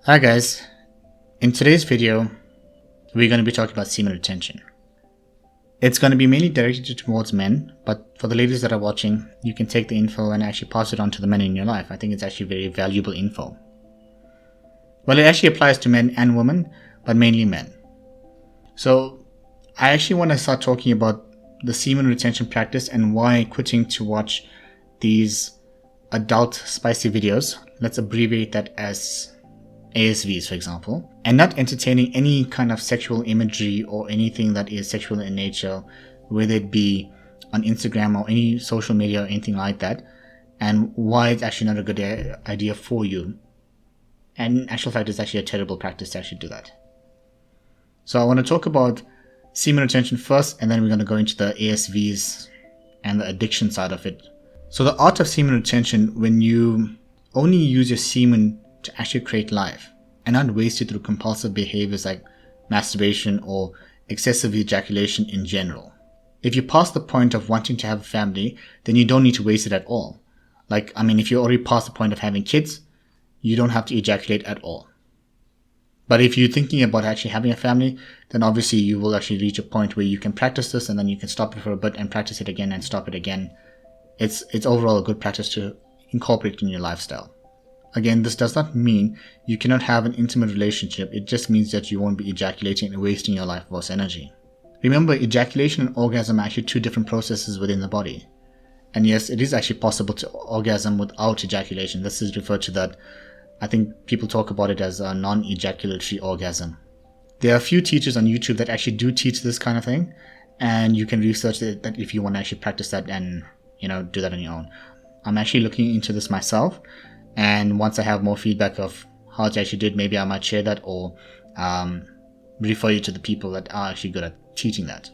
Hi guys, in today's video we're going to be talking about semen retention. It's going to be mainly directed towards men, but for the ladies that are watching, you can take the info and actually pass it on to the men in your life. I think it's actually very valuable info. Well, it actually applies to men and women, but mainly men. So I actually want to start talking about the semen retention practice and why quitting to watch these adult spicy videos, let's abbreviate that as ASVs, for example, and not entertaining any kind of sexual imagery or anything that is sexual in nature, whether it be on Instagram or any social media or anything like that, and why it's actually not a good idea for you. And in actual fact, it's actually a terrible practice to actually do that. So I want to talk about semen retention first, and then we're going to go into the ASVs and the addiction side of it. So the art of semen retention, when you only use your semen to actually create life and not waste it through compulsive behaviors like masturbation or excessive ejaculation in general. If you pass the point of wanting to have a family, then you don't need to waste it at all. If you already past the point of having kids, you don't have to ejaculate at all. But if you're thinking about actually having a family, then obviously you will actually reach a point where you can practice this and then you can stop it for a bit and practice it again and stop it again. It's overall a good practice to incorporate in your lifestyle. Again, this does not mean you cannot have an intimate relationship. It just means that you won't be ejaculating and wasting your life force energy. Remember, ejaculation and orgasm are actually two different processes within the body. And yes, it is actually possible to orgasm without ejaculation. This is referred to that. I think people talk about it as a non-ejaculatory orgasm. There are a few teachers on YouTube that actually do teach this kind of thing. And you can research that if you want to actually practice that and, do that on your own. I'm actually looking into this myself. And once I have more feedback of how it actually did, maybe I might share that or refer you to the people that are actually good at teaching that.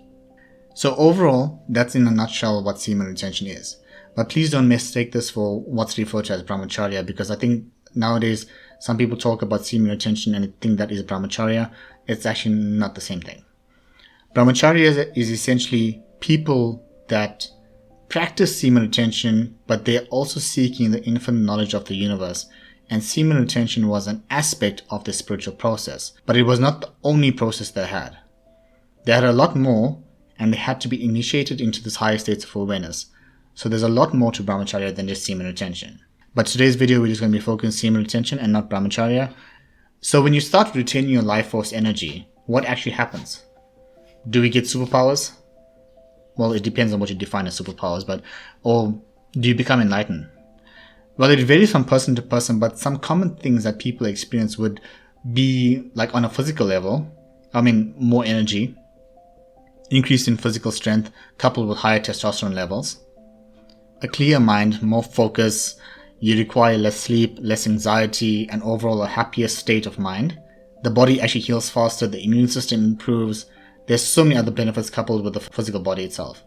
So overall, that's in a nutshell what semen retention is. But please don't mistake this for what's referred to as brahmacharya, because I think nowadays some people talk about semen retention and think that is brahmacharya. It's actually not the same thing. Brahmacharya is essentially people that practice semen retention, but they're also seeking the infinite knowledge of the universe. And semen retention was an aspect of the spiritual process, but it was not the only process they had. They had a lot more, and they had to be initiated into this higher states of awareness. So there's a lot more to brahmacharya than just semen retention. But today's video, we're just going to be focusing on semen retention and not brahmacharya. So when you start retaining your life force energy, what actually happens? Do we get superpowers? Well, it depends on what you define as superpowers, or do you become enlightened? Well, it varies from person to person, but some common things that people experience would be like on a physical level. More energy, increase in physical strength, coupled with higher testosterone levels, a clear mind, more focus, you require less sleep, less anxiety, and overall a happier state of mind. The body actually heals faster, the immune system improves. There's so many other benefits coupled with the physical body itself.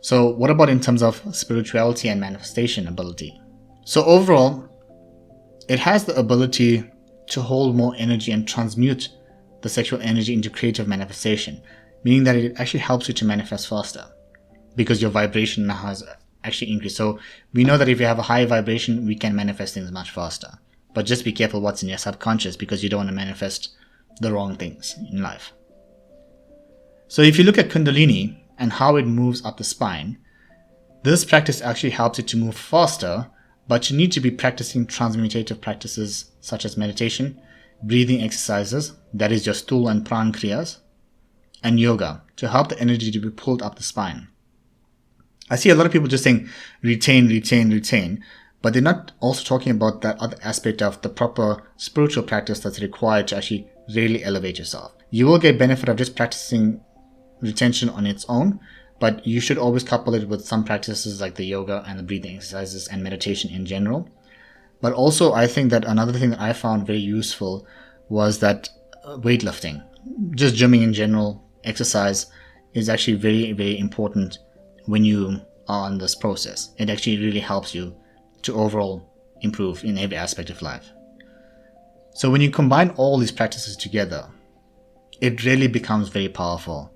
So what about in terms of spirituality and manifestation ability? So overall, it has the ability to hold more energy and transmute the sexual energy into creative manifestation, meaning that it actually helps you to manifest faster because your vibration now has actually increased. So we know that if you have a high vibration, we can manifest things much faster. But just be careful what's in your subconscious, because you don't want to manifest the wrong things in life. So if you look at kundalini and how it moves up the spine, this practice actually helps it to move faster, but you need to be practicing transmutative practices such as meditation, breathing exercises, that is your stool and pran kriyas, and yoga to help the energy to be pulled up the spine. I see a lot of people just saying retain, but they're not also talking about that other aspect of the proper spiritual practice that's required to actually really elevate yourself. You will get benefit of just practicing retention on its own, but you should always couple it with some practices like the yoga and the breathing exercises and meditation in general. But also, I think that another thing that I found very useful was that weightlifting, just gymming in general, exercise is actually very, very important when you are on this process. It actually really helps you to overall improve in every aspect of life. So when you combine all these practices together, it really becomes very powerful.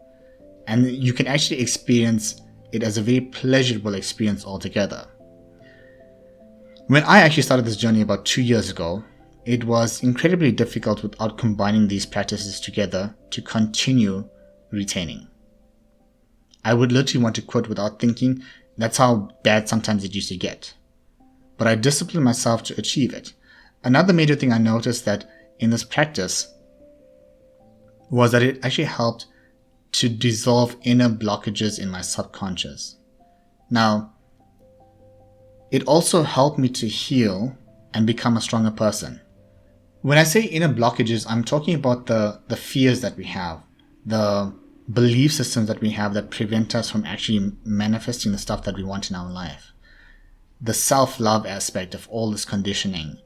And you can actually experience it as a very pleasurable experience altogether. When I actually started this journey about 2 years ago, it was incredibly difficult without combining these practices together to continue retaining. I would literally want to quit without thinking. That's how bad sometimes it used to get. But I disciplined myself to achieve it. Another major thing I noticed that in this practice was that it actually helped to dissolve inner blockages in my subconscious. Now, it also helped me to heal and become a stronger person. When I say inner blockages, I'm talking about the fears that we have, the belief systems that we have that prevent us from actually manifesting the stuff that we want in our life. The self-love aspect of all this conditioning,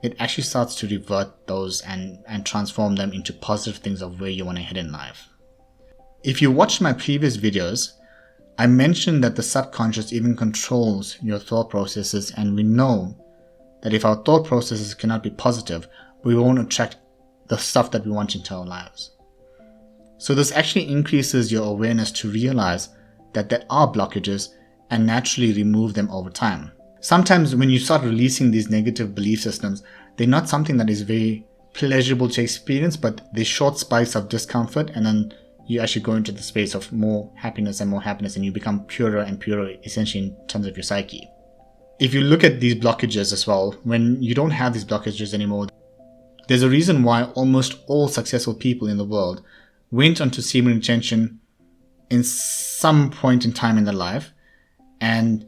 it actually starts to revert those and transform them into positive things of where you want to head in life. If you watched my previous videos, I mentioned that the subconscious even controls your thought processes, and we know that if our thought processes cannot be positive, we won't attract the stuff that we want into our lives. So this actually increases your awareness to realize that there are blockages and naturally remove them over time. Sometimes when you start releasing these negative belief systems, they're not something that is very pleasurable to experience, but they're short spikes of discomfort, and then you actually go into the space of more happiness, and you become purer and purer, essentially in terms of your psyche. If you look at these blockages as well, when you don't have these blockages anymore, there's a reason why almost all successful people in the world went onto semen retention in some point in time in their life, and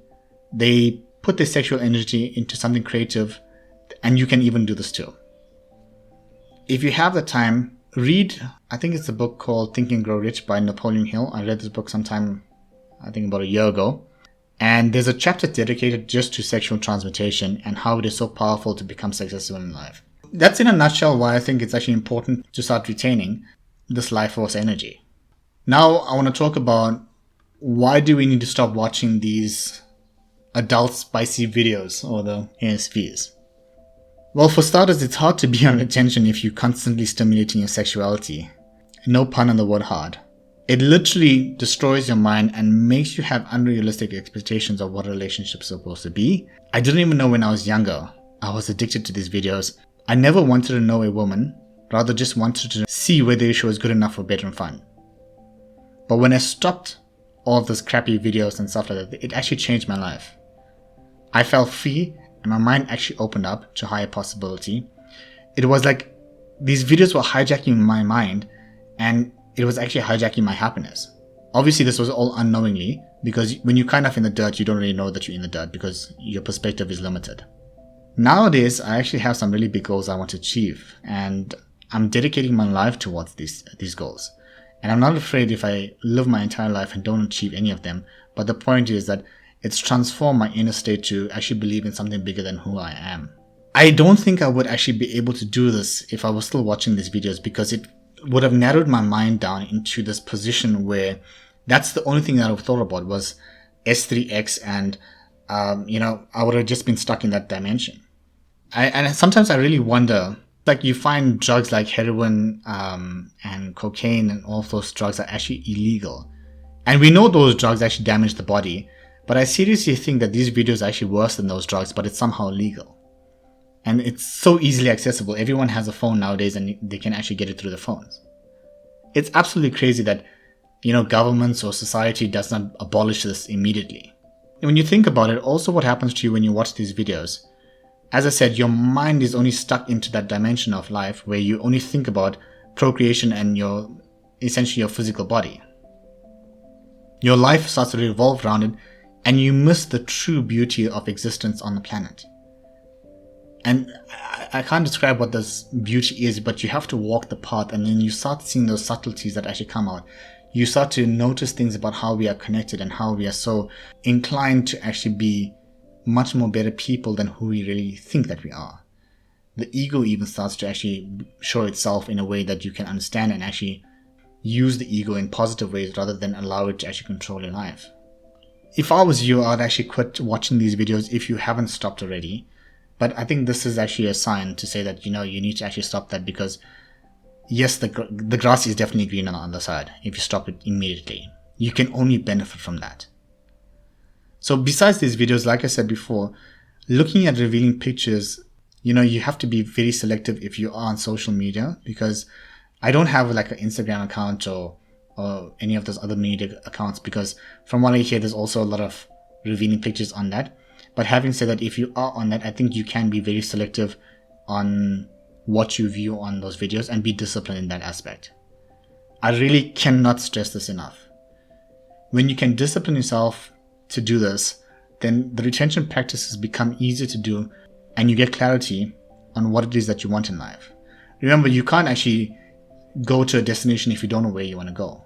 they put their sexual energy into something creative, and you can even do this too. If you have the time, read, I think it's a book called Think and Grow Rich by Napoleon Hill. I read this book sometime, I think about a year ago. And there's a chapter dedicated just to sexual transmutation and how it is so powerful to become successful in life. That's in a nutshell why I think it's actually important to start retaining this life force energy. Now I want to talk about why do we need to stop watching these adult spicy videos, or the ASVs. Well, for starters, it's hard to be on retention if you're constantly stimulating your sexuality. No pun on the word hard. It literally destroys your mind and makes you have unrealistic expectations of what a relationship is supposed to be. I didn't even know when I was younger. I was addicted to these videos. I never wanted to know a woman, rather just wanted to see whether she was good enough for bedroom fun. But when I stopped all of those crappy videos and stuff like that, it actually changed my life. I felt free, and my mind actually opened up to higher possibility. It was like these videos were hijacking my mind, and it was actually hijacking my happiness. Obviously, this was all unknowingly, because when you're kind of in the dirt, you don't really know that you're in the dirt because your perspective is limited. Nowadays, I actually have some really big goals I want to achieve, and I'm dedicating my life towards these goals. And I'm not afraid if I live my entire life and don't achieve any of them, but the point is that it's transformed my inner state to actually believe in something bigger than who I am. I don't think I would actually be able to do this if I was still watching these videos, because it would have narrowed my mind down into this position where that's the only thing that I've thought about was S3X, and I would have just been stuck in that dimension. And sometimes I really wonder, like, you find drugs like heroin and cocaine and all of those drugs are actually illegal. And we know those drugs actually damage the body, but I seriously think that these videos are actually worse than those drugs, but it's somehow legal. And it's so easily accessible. Everyone has a phone nowadays and they can actually get it through their phones. It's absolutely crazy that, governments or society does not abolish this immediately. And when you think about it, also what happens to you when you watch these videos, as I said, your mind is only stuck into that dimension of life where you only think about procreation and essentially your physical body. Your life starts to revolve around it, and you miss the true beauty of existence on the planet. And I can't describe what this beauty is, but you have to walk the path, and then you start seeing those subtleties that actually come out. You start to notice things about how we are connected and how we are so inclined to actually be much more better people than who we really think that we are. The ego even starts to actually show itself in a way that you can understand and actually use the ego in positive ways rather than allow it to actually control your life. If I was you, I'd actually quit watching these videos if you haven't stopped already. But I think this is actually a sign to say that, you need to actually stop that, because yes, the grass is definitely green on the other side. If you stop it immediately, you can only benefit from that. So besides these videos, like I said before, looking at revealing pictures, you have to be very selective if you are on social media, because I don't have like an Instagram account or any of those other media accounts, because from what I hear, there's also a lot of revealing pictures on that. But having said that, if you are on that, I think you can be very selective on what you view on those videos and be disciplined in that aspect. I really cannot stress this enough. When you can discipline yourself to do this, then the retention practices become easier to do, and you get clarity on what it is that you want in life. Remember, you can't actually go to a destination if you don't know where you want to go.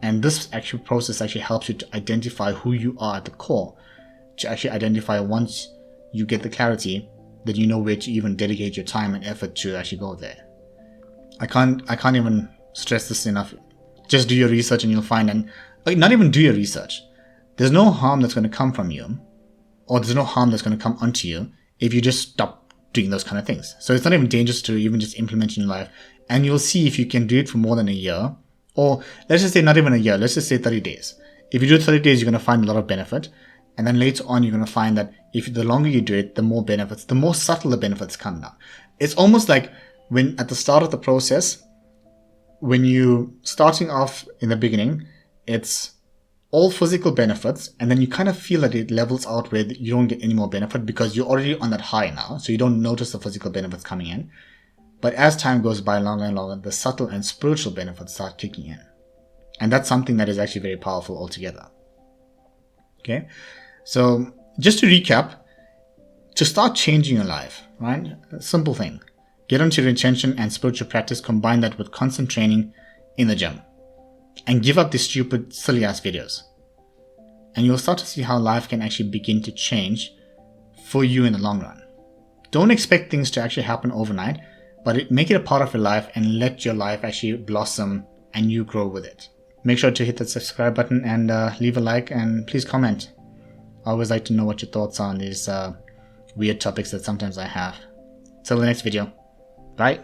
And this actual process actually helps you to identify who you are at the core, to actually identify, once you get the clarity, that you know where to even dedicate your time and effort to actually go there. I can't even stress this enough. Just do your research and you'll find, and not even do your research. There's no harm that's going to come from you, or there's no harm that's going to come onto you if you just stop doing those kind of things. So it's not even dangerous to even just implement in your life, and you'll see if you can do it for more than a year, or let's just say not even a year, let's just say 30 days. If you do it 30 days, you're going to find a lot of benefit, and then later on you're going to find that if the longer you do it, the more benefits, the more subtle the benefits come now. It's almost like when at the start of the process, when you starting off in the beginning, it's all physical benefits, and then you kind of feel that it levels out where you don't get any more benefit because you're already on that high now, so you don't notice the physical benefits coming in. But as time goes by longer and longer, the subtle and spiritual benefits start kicking in. And that's something that is actually very powerful altogether. Okay, so just to recap, to start changing your life, right? A simple thing. Get onto your intention and spiritual practice, combine that with constant training in the gym. And give up these stupid, silly ass videos. And you'll start to see how life can actually begin to change for you in the long run. Don't expect things to actually happen overnight, but make it a part of your life and let your life actually blossom and you grow with it. Make sure to hit that subscribe button and leave a like, and please comment. I always like to know what your thoughts are on these weird topics that sometimes I have. Till the next video. Bye.